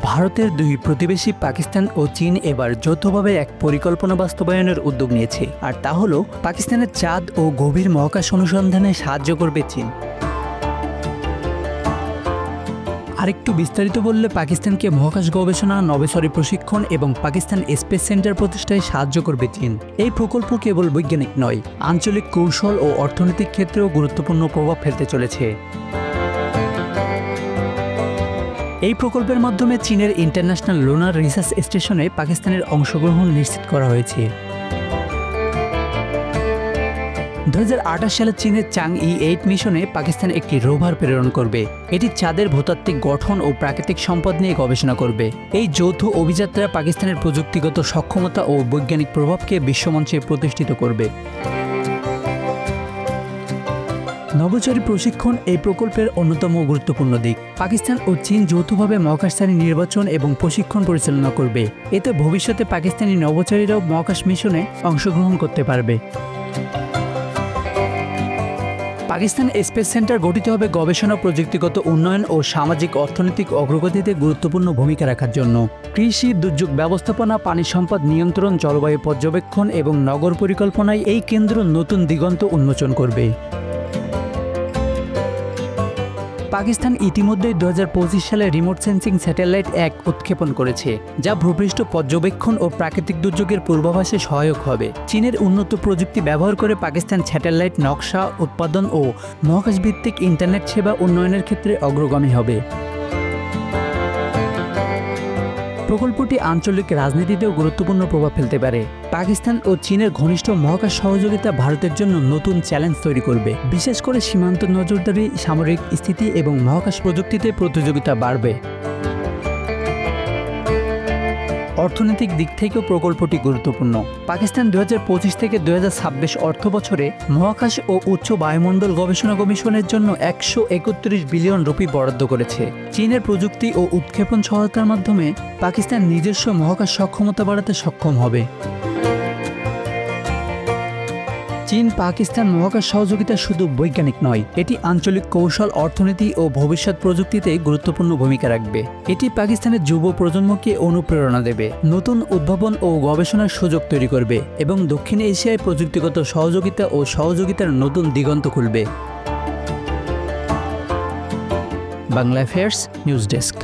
ভারতের দুই প্রতিবেশী পাকিস্তান ও চীন এবার যৌথভাবে এক পরিকল্পনা বাস্তবায়নের উদ্যোগ নিয়েছে, আর তা হলো পাকিস্তানের চাঁদ ও গভীর মহাকাশ অনুসন্ধানে সাহায্য করবে চীন। আরেকটু বিস্তারিত বললে, পাকিস্তানকে মহাকাশ গবেষণা, নভোচারী প্রশিক্ষণ এবং পাকিস্তান স্পেস সেন্টার প্রতিষ্ঠায় সাহায্য করবে চীন। এই প্রকল্প কেবল বৈজ্ঞানিক নয়, আঞ্চলিক কৌশল ও অর্থনৈতিক ক্ষেত্রেও গুরুত্বপূর্ণ প্রভাব ফেলতে চলেছে। এই প্রকল্পের মাধ্যমে চীনের ইন্টারন্যাশনাল লুনার রিসার্চ স্টেশনে পাকিস্তানের অংশগ্রহণ নিশ্চিত করা হয়েছে। 2028 সালে চীনের চাংই-8 মিশনে পাকিস্তান একটি রোভার প্রেরণ করবে। এটি চাঁদের ভূতাত্ত্বিক গঠন ও প্রাকৃতিক সম্পদ নিয়ে গবেষণা করবে। এই যৌথ অভিযাত্রা পাকিস্তানের প্রযুক্তিগত সক্ষমতা ও বৈজ্ঞানিক প্রভাবকে বিশ্বমঞ্চে প্রতিষ্ঠিত করবে। নভোচারী প্রশিক্ষণ এই প্রকল্পের অন্যতম গুরুত্বপূর্ণ দিক। পাকিস্তান ও চীন যৌথভাবে মহাকাশচারী নির্বাচন এবং প্রশিক্ষণ পরিচালনা করবে। এতে ভবিষ্যতে পাকিস্তানি নভোচারীরাও মহাকাশ মিশনে অংশগ্রহণ করতে পারবে। পাকিস্তান স্পেস সেন্টার গঠিত হবে গবেষণা, প্রযুক্তিগত উন্নয়ন ও সামাজিক অর্থনৈতিক অগ্রগতিতে গুরুত্বপূর্ণ ভূমিকা রাখার জন্য। কৃষি, দুর্যোগ ব্যবস্থাপনা, পানি সম্পদ নিয়ন্ত্রণ, জলবায়ু পর্যবেক্ষণ এবং নগর পরিকল্পনায় এই কেন্দ্র নতুন দিগন্ত উন্মোচন করবে। পাকিস্তান ইতিমধ্যে 2025 সালে রিমোট সেন্সিং স্যাটেলাইট 1 উৎক্ষেপণ করেছে, যা ভূপৃষ্ঠ পর্যবেক্ষণ ও প্রাকৃতিক দুর্যোগের পূর্বাভাসে সহায়ক হবে। চীনের উন্নত প্রযুক্তি ব্যবহার করে পাকিস্তান স্যাটেলাইট নকশা, উৎপাদন ও মহাকাশভিত্তিক ইন্টারনেট সেবা উন্নয়নের ক্ষেত্রে অগ্রগামী হবে। প্রকল্পটি আঞ্চলিক রাজনীতিতেও গুরুত্বপূর্ণ প্রভাব ফেলতে পারে। পাকিস্তান ও চীনের ঘনিষ্ঠ মহাকাশ সহযোগিতা ভারতের জন্য নতুন চ্যালেঞ্জ তৈরি করবে, বিশেষ করে সীমান্ত নজরদারি, সামরিক স্থিতি এবং মহাকাশ প্রযুক্তিতে প্রতিযোগিতা বাড়বে। অর্থনৈতিক দিক থেকেও প্রকল্পটি গুরুত্বপূর্ণ। পাকিস্তান 2025 থেকে 2026 অর্থবছরে মহাকাশ ও উচ্চ বায়ুমণ্ডল গবেষণা কমিশনের জন্য 131 বিলিয়ন রুপি বরাদ্দ করেছে। চীনের প্রযুক্তি ও উৎক্ষেপণ সহায়তার মাধ্যমে পাকিস্তান নিজস্ব মহাকাশ সক্ষমতা বাড়াতে সক্ষম হবে। চীন পাকিস্তান মহাকাশ সহযোগিতা শুধু বৈজ্ঞানিক নয়, এটি আঞ্চলিক কৌশল, অর্থনীতি ও ভবিষ্যৎ প্রযুক্তিতে গুরুত্বপূর্ণ ভূমিকা রাখবে। এটি পাকিস্তানের যুব প্রজন্মকে অনুপ্রেরণা দেবে, নতুন উদ্ভাবন ও গবেষণার সুযোগ তৈরি করবে এবং দক্ষিণ এশিয়ায় প্রযুক্তিগত সহযোগিতা ও সহযোগিতার নতুন দিগন্ত খুলবে। Bangla affairs news desk.